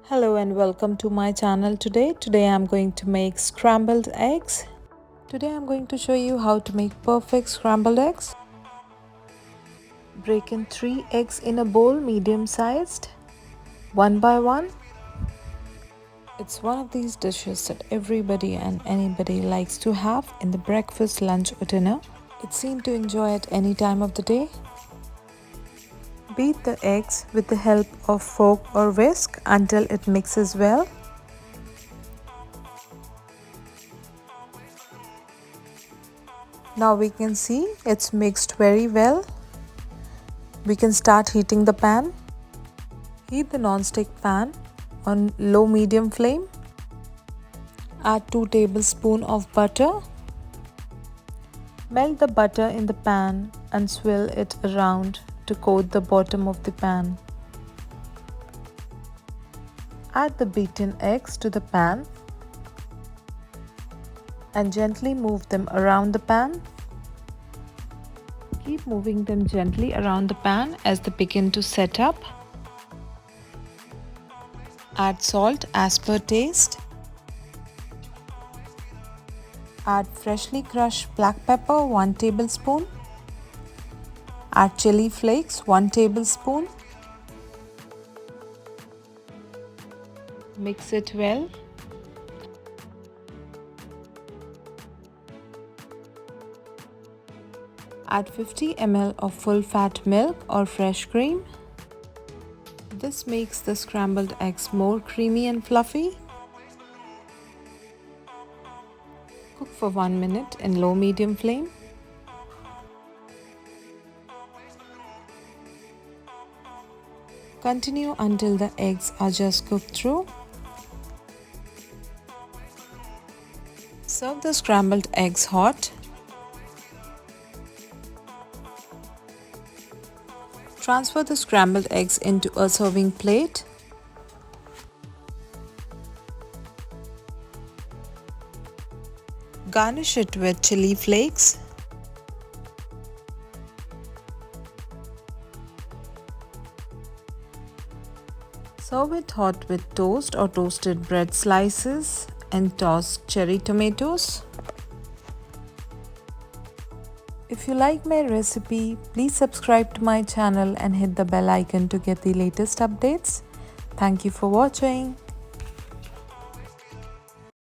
Hello and welcome to my channel today. Today I'm going to make scrambled eggs. Today I'm going to show you how to make perfect scrambled eggs. Break in 3 eggs in a bowl medium sized, one by one. It's one of these dishes that everybody and anybody likes to have in the breakfast, lunch or dinner. It's seen to enjoy at any time of the day. Beat the eggs with the help of fork or whisk until it mixes well. Now we can see it's mixed very well. We can start heating the pan. Heat the non-stick pan on low-medium flame. Add 2 tablespoons of butter. Melt the butter in the pan and swirl it around to coat the bottom of the pan. Add the beaten eggs to the pan and gently move them around the pan. Keep moving them gently around the pan as they begin to set up. Add salt as per taste. Add freshly crushed black pepper 1 tablespoon. Add chili flakes 1 tablespoon. Mix it well. Add 50 ml of full fat milk or fresh cream. This makes the scrambled eggs more creamy and fluffy. Cook for 1 minute in low-medium flame. Continue until the eggs are just cooked through. Serve the scrambled eggs hot. Transfer the scrambled eggs into a serving plate. Garnish it with chili flakes. Serve it hot with toast or toasted bread slices and tossed cherry tomatoes. If you like my recipe, please subscribe to my channel and hit the bell icon to get the latest updates. Thank you for watching.